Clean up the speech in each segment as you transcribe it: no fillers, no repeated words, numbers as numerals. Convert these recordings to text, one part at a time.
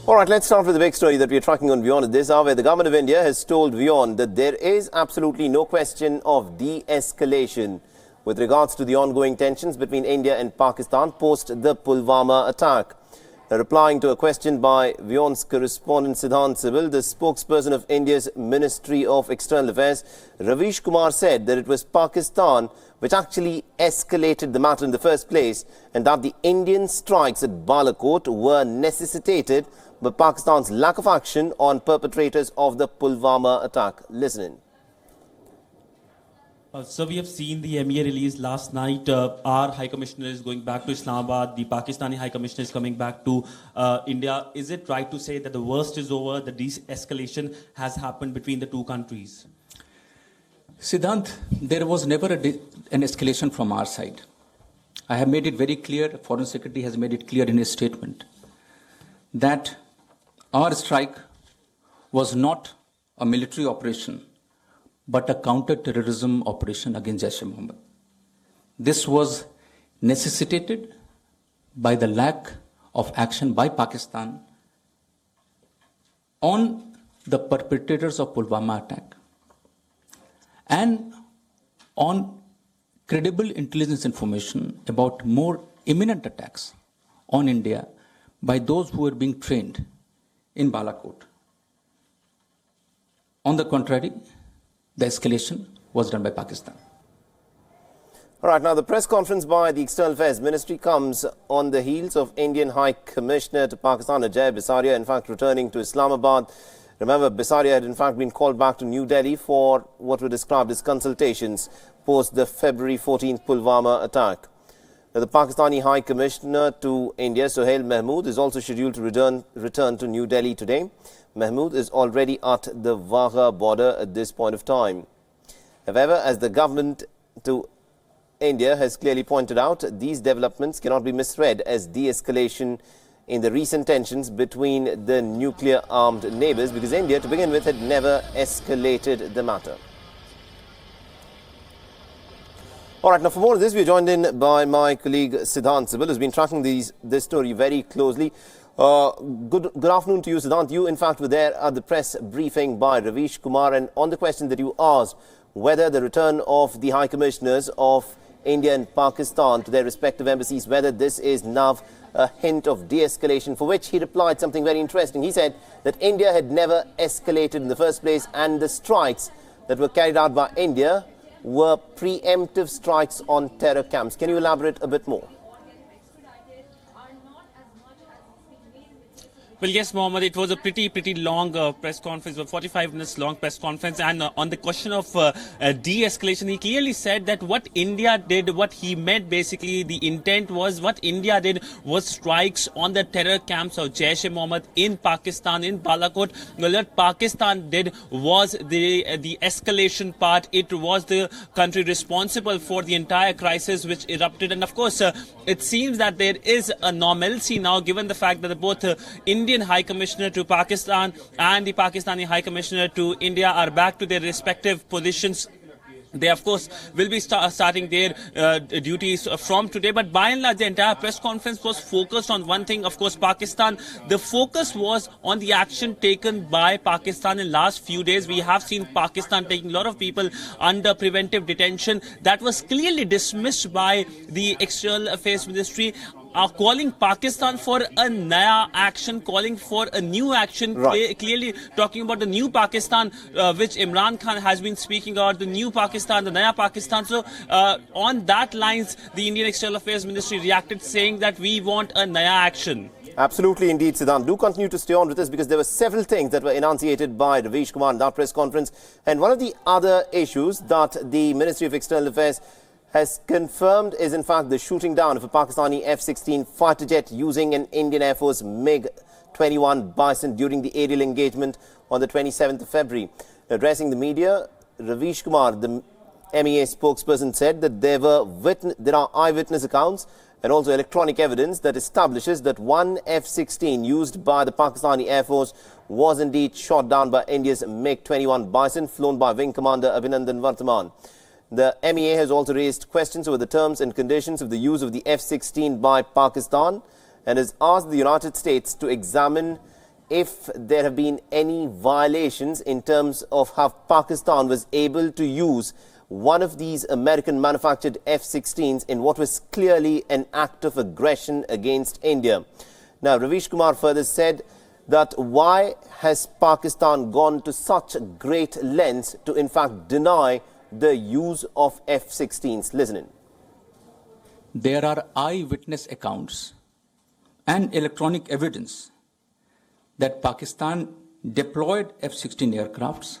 All right, let's start with the big story that we're tracking on Wion at this hour, where the government of India has told Wion that there is absolutely no question of de-escalation with regards to the ongoing tensions between India and Pakistan post the Pulwama attack. Now, replying to a question by Wion's correspondent Siddhant Sibil, the spokesperson of India's Ministry of External Affairs, Ravish Kumar, said that it was Pakistan which actually escalated the matter in the first place and that the Indian strikes at Balakot were necessitated by Pakistan's lack of action on perpetrators of the Pulwama attack. Listen in. So we have seen the MEA release last night. Our High Commissioner is going back to Islamabad. The Pakistani High Commissioner is coming back to India. Is it right to say that the worst is over, the de-escalation has happened between the two countries? Siddhant, there was never an escalation from our side. I have made it very clear, Foreign Secretary has made it clear in his statement, that our strike was not a military operation, but a counter-terrorism operation against Jaish-e-Mohammed. This was necessitated by the lack of action by Pakistan on the perpetrators of Pulwama attack and on credible intelligence information about more imminent attacks on India by those who were being trained in Balakot. On the contrary, the escalation was done by Pakistan. All right, now the press conference by the External Affairs Ministry comes on the heels of Indian High Commissioner to Pakistan, Ajay Bisaria, in fact returning to Islamabad. Remember, Bisaria had in fact been called back to New Delhi for what were described as consultations post the February 14th Pulwama attack. Now, the Pakistani High Commissioner to India, Sohail Mahmood, is also scheduled to return to New Delhi today. Mahmood is already at the Wagha border at this point of time. However, as the government to India has clearly pointed out, these developments cannot be misread as de-escalation in the recent tensions between the nuclear-armed neighbours, because India, to begin with, had never escalated the matter. All right, now for more of this, we are joined in by my colleague Siddhant Sibil, who's been tracking this story very closely. Good afternoon to you, Siddhant. You, in fact, were there at the press briefing by Ravish Kumar, and on the question that you asked, whether the return of the High Commissioners of India and Pakistan to their respective embassies, whether this is now a hint of de-escalation, for which he replied something very interesting. He said that India had never escalated in the first place, and the strikes that were carried out by India were preemptive strikes on terror camps. Can you elaborate a bit more? Well, yes, Mohammed, it was a pretty long press conference, a 45 minutes long press conference. And on the question of de-escalation, he clearly said that what India did, what he meant basically, the intent was what India did was strikes on the terror camps of Jaish-e-Mohammed in Pakistan, in Balakot. Well, what Pakistan did was the escalation part. It was the country responsible for the entire crisis which erupted. And of course, it seems that there is a normalcy now, given the fact that both Indian High Commissioner to Pakistan and the Pakistani High Commissioner to India are back to their respective positions. They, of course, will be starting their duties from today. But by and large, the entire press conference was focused on one thing. Of course, Pakistan. The focus was on the action taken by Pakistan in last few days. We have seen Pakistan taking a lot of people under preventive detention. That was clearly dismissed by the External Affairs Ministry. Are calling Pakistan for a naya action, calling for a new action, right. Clearly talking about the new Pakistan, which Imran Khan has been speaking about, the new Pakistan, the naya Pakistan. So on that lines, the Indian External Affairs Ministry reacted, saying that we want a naya action. Absolutely indeed, Siddhant. Do continue to stay on with us, because there were several things that were enunciated by Ravish Kumar in that press conference. And one of the other issues that the Ministry of External Affairs has confirmed is in fact the shooting down of a Pakistani F-16 fighter jet using an Indian Air Force MiG-21 Bison during the aerial engagement on the 27th of February. Addressing the media, Ravish Kumar, the MEA spokesperson, said that there are eyewitness accounts and also electronic evidence that establishes that one F-16 used by the Pakistani Air Force was indeed shot down by India's MiG-21 Bison flown by Wing Commander Abhinandan Varthaman. The MEA has also raised questions over the terms and conditions of the use of the F-16 by Pakistan and has asked the United States to examine if there have been any violations in terms of how Pakistan was able to use one of these American-manufactured F-16s in what was clearly an act of aggression against India. Now, Ravish Kumar further said that why has Pakistan gone to such great lengths to in fact deny the use of F-16s? Listen in. There are eyewitness accounts and electronic evidence that Pakistan deployed F-16 aircrafts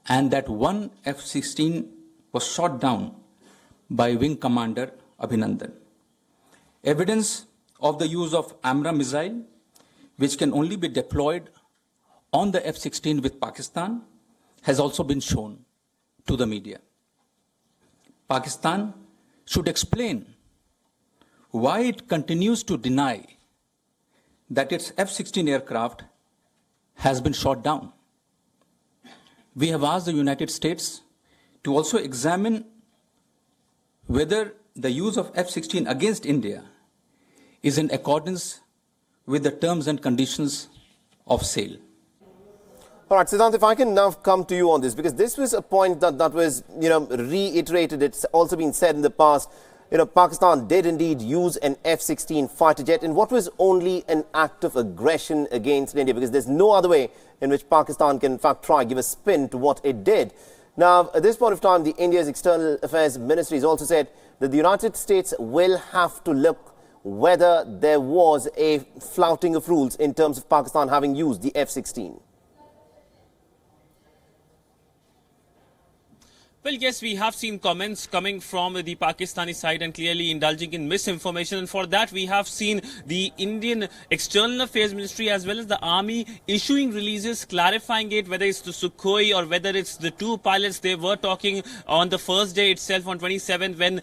and that one F-16 was shot down by Wing Commander Abhinandan. Evidence of the use of AMRA missile, which can only be deployed on the F-16 with Pakistan, has also been shown to the media. Pakistan should explain why it continues to deny that its F-16 aircraft has been shot down. We have asked the United States to also examine whether the use of F-16 against India is in accordance with the terms and conditions of sale. All right, Siddhant, if I can now come to you on this, because this was a point that was, reiterated. It's also been said in the past. Pakistan did indeed use an F-16 fighter jet in what was only an act of aggression against India, because there's no other way in which Pakistan can in fact try give a spin to what it did. Now, at this point of time, the India's External Affairs Ministry has also said that the United States will have to look whether there was a flouting of rules in terms of Pakistan having used the F-16. Well, yes, we have seen comments coming from the Pakistani side and clearly indulging in misinformation. And for that, we have seen the Indian External Affairs Ministry as well as the Army issuing releases clarifying it, whether it's the Sukhoi or whether it's the two pilots. They were talking on the first day itself on 27th when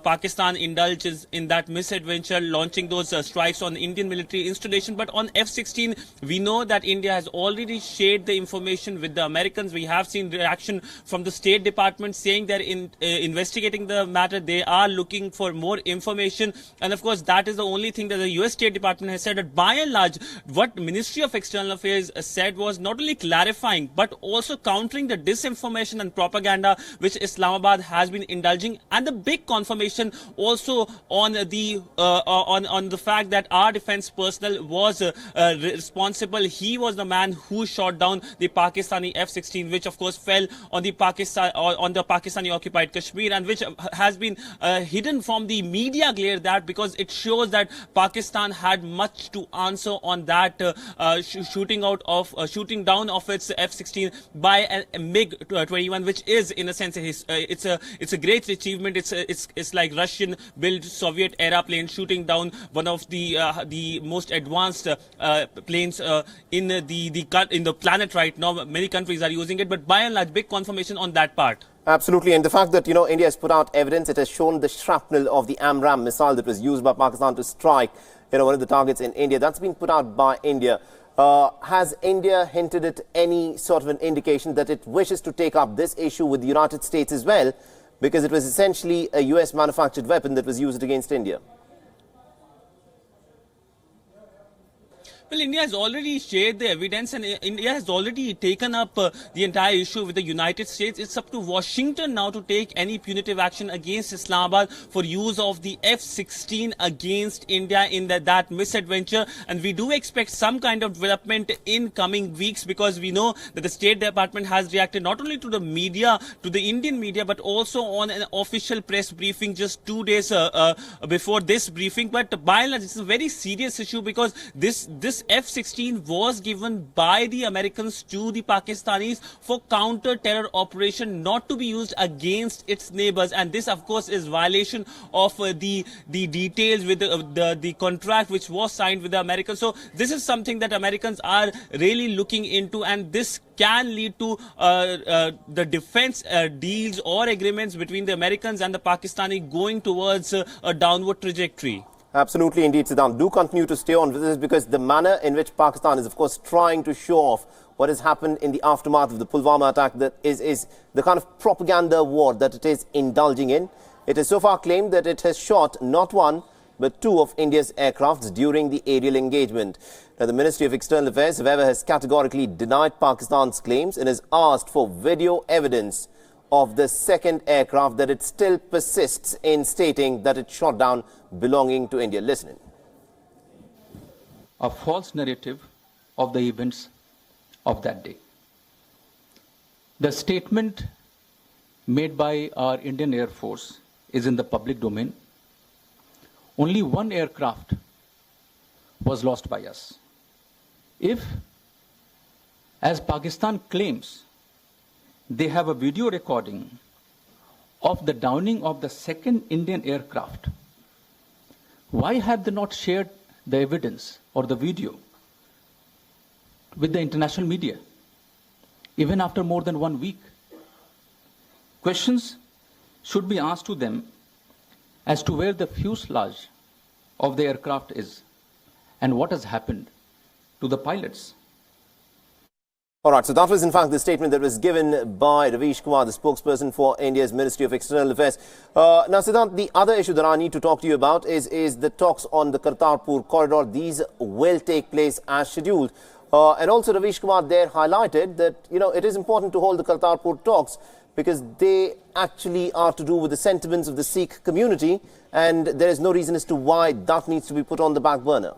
Pakistan indulges in that misadventure, launching those strikes on Indian military installation. But on F-16, we know that India has already shared the information with the Americans. We have seen reaction from the State Department saying they're investigating the matter. They are looking for more information, and of course that is the only thing that the US State Department has said. That by and large, what Ministry of External Affairs said was not only clarifying but also countering the disinformation and propaganda which Islamabad has been indulging, and the big confirmation also on the on the fact that our defense personnel was responsible. He was the man who shot down the Pakistani F-16, which of course fell on the Pakistani occupied Kashmir, and which has been hidden from the media glare, that because it shows that Pakistan had much to answer on that shooting down of its F-16 by a MiG-21, which is in a sense it's a great achievement. It's like Russian built Soviet era plane shooting down one of the most advanced planes in the planet right now. Many countries are using it, but by and large, big confirmation on that part. Absolutely, and the fact that, India has put out evidence, it has shown the shrapnel of the AMRAAM missile that was used by Pakistan to strike, one of the targets in India. That's been put out by India. Has India hinted at any sort of an indication that it wishes to take up this issue with the United States as well, because it was essentially a US-manufactured weapon that was used against India? Well, India has already shared the evidence, and India has already taken up the entire issue with the United States. It's up to Washington now to take any punitive action against Islamabad for use of the F-16 against India in that misadventure. And we do expect some kind of development in coming weeks, because we know that the State Department has reacted not only to the media, to the Indian media, but also on an official press briefing just 2 days before this briefing. But by and large, it's a very serious issue, because this F-16 was given by the Americans to the Pakistanis for counter-terror operation, not to be used against its neighbors. And this, of course, is violation of the details with the contract which was signed with the Americans. So this is something that Americans are really looking into, and this can lead to the defense deals or agreements between the Americans and the Pakistani going towards a downward trajectory. Absolutely, indeed, Siddhant. Do continue to stay on with this, because the manner in which Pakistan is, of course, trying to show off what has happened in the aftermath of the Pulwama attack, that is the kind of propaganda war that it is indulging in. It has so far claimed that it has shot not one, but two of India's aircrafts during the aerial engagement. Now, the Ministry of External Affairs, however, has categorically denied Pakistan's claims and has asked for video evidence of the second aircraft that it still persists in stating that it shot down belonging to India. Listening. A false narrative of the events of that day. The statement made by our Indian Air Force is in the public domain. Only one aircraft was lost by us. If, as Pakistan claims, they have a video recording of the downing of the second Indian aircraft, why have they not shared the evidence or the video with the international media, even after more than 1 week? Questions should be asked to them as to where the fuselage of the aircraft is and what has happened to the pilots. All right, so that was in fact the statement that was given by Ravish Kumar, the spokesperson for India's Ministry of External Affairs. Now, Siddhant, the other issue that I need to talk to you about is the talks on the Kartarpur corridor. These will take place as scheduled. And also Ravish Kumar there highlighted that, it is important to hold the Kartarpur talks because they actually are to do with the sentiments of the Sikh community, and there is no reason as to why that needs to be put on the back burner.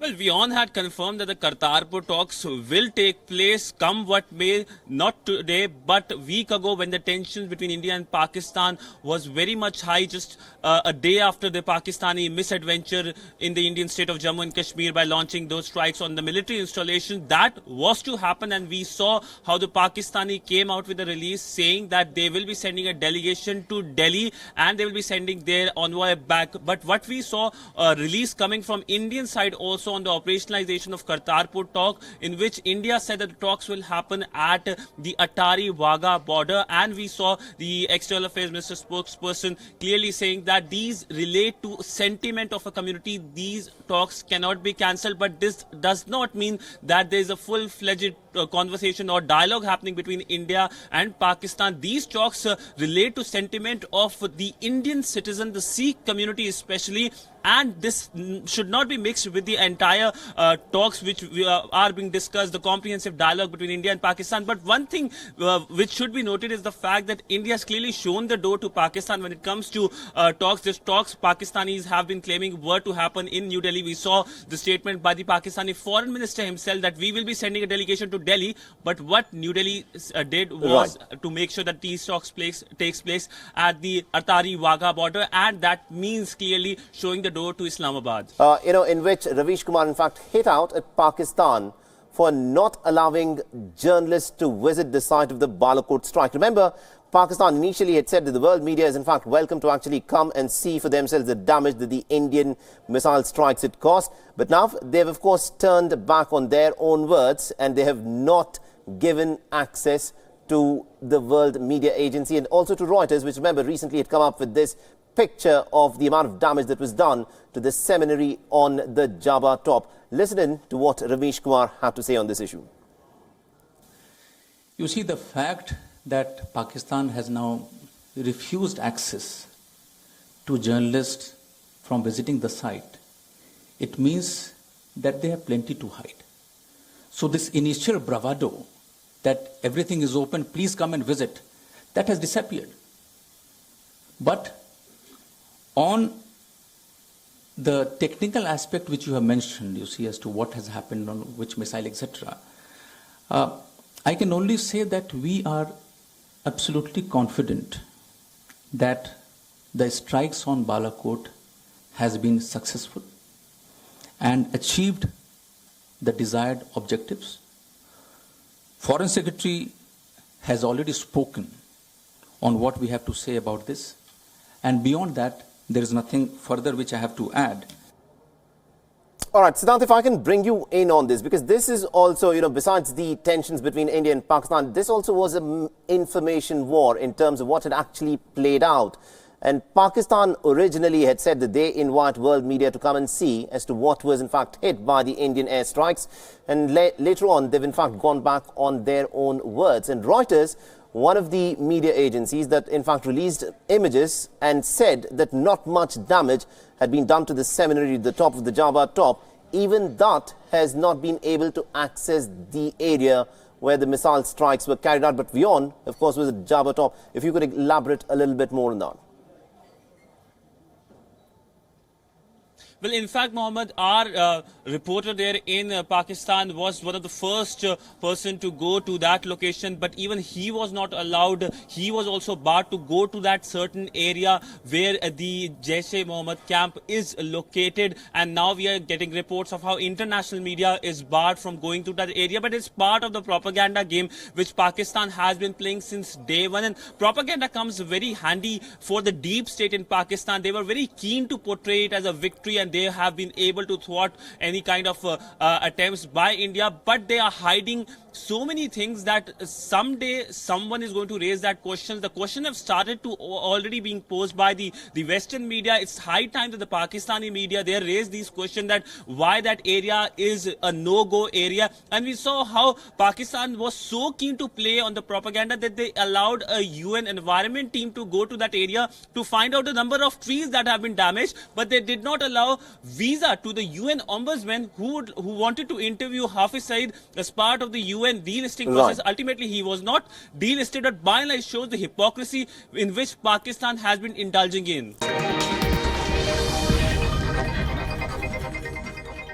Well, Wion had confirmed that the Kartarpur talks will take place, come what may, not today, but a week ago when the tensions between India and Pakistan was very much high, just a day after the Pakistani misadventure in the Indian state of Jammu and Kashmir by launching those strikes on the military installation. That was to happen, and we saw how the Pakistani came out with a release saying that they will be sending a delegation to Delhi and they will be sending their envoy back. But what we saw, a release coming from Indian side also on the operationalization of Kartarpur talk, in which India said that the talks will happen at the Attari-Wagah border, and we saw the External Affairs Minister spokesperson clearly saying that these relate to sentiment of a community. These talks cannot be cancelled, but this does not mean that there is a full-fledged conversation or dialogue happening between India and Pakistan. These talks relate to sentiment of the Indian citizen, the Sikh community especially, and this should not be mixed with the entire talks which are being discussed, the comprehensive dialogue between India and Pakistan. But one thing which should be noted is the fact that India has clearly shown the door to Pakistan when it comes to talks. These talks Pakistanis have been claiming were to happen in New Delhi. We saw the statement by the Pakistani foreign minister himself that we will be sending a delegation to Delhi. But what New Delhi did was to make sure that these talks takes place at the Attari-Wagah border, and that means clearly showing the door to Islamabad. In which Ravish Kumar in fact hit out at Pakistan for not allowing journalists to visit the site of the Balakot strike. Remember, Pakistan initially had said that the world media is in fact welcome to actually come and see for themselves the damage that the Indian missile strikes had caused. But now they've of course turned back on their own words, and they have not given access to the World Media Agency and also to Reuters, which remember recently had come up with this picture of the amount of damage that was done to the seminary on the Jabba top. Listen in to what Ravish Kumar had to say on this issue. You see, the fact that Pakistan has now refused access to journalists from visiting the site, it means that they have plenty to hide. So this initial bravado that everything is open, please come and visit, that has disappeared. But on the technical aspect which you have mentioned, you see, as to what has happened on which missile, etc., I can only say that we are absolutely confident that the strikes on Balakot has been successful and achieved the desired objectives. Foreign Secretary has already spoken on what we have to say about this, and beyond that, there is nothing further which I have to add. All right, Siddhant, if I can bring you in on this, because this is also, besides the tensions between India and Pakistan, this also was an information war in terms of what had actually played out. And Pakistan originally had said that they invite world media to come and see as to what was in fact hit by the Indian airstrikes. And later on, they've in fact gone back on their own words. And Reuters one of the media agencies that in fact released images and said that not much damage had been done to the seminary at the top of the Java top. Even that has not been able to access the area where the missile strikes were carried out. But Wion, of course, was at Java top. If you could elaborate a little bit more on that. Well, in fact, Mohammed, our reporter there in Pakistan was one of the first person to go to that location, but even he was not allowed. He was also barred to go to that certain area where the Jaish-e-Mohammed camp is located. And now we are getting reports of how international media is barred from going to that area. But it's part of the propaganda game which Pakistan has been playing since day one. And propaganda comes very handy for the deep state in Pakistan. They were very keen to portray it as a victory, and they have been able to thwart any kind of attempts by India, but they are hiding so many things that someday someone is going to raise that question. The question have started to already being posed by the Western media. It's high time that the Pakistani media, they raise these questions that why that area is a no-go area. And we saw how Pakistan was so keen to play on the propaganda that they allowed a UN environment team to go to that area to find out the number of trees that have been damaged, but they did not allow visa to the UN ombudsman who wanted to interview Hafiz Saeed as part of the UN delisting process. Right. Ultimately, he was not delisted, but by and large shows the hypocrisy in which Pakistan has been indulging in.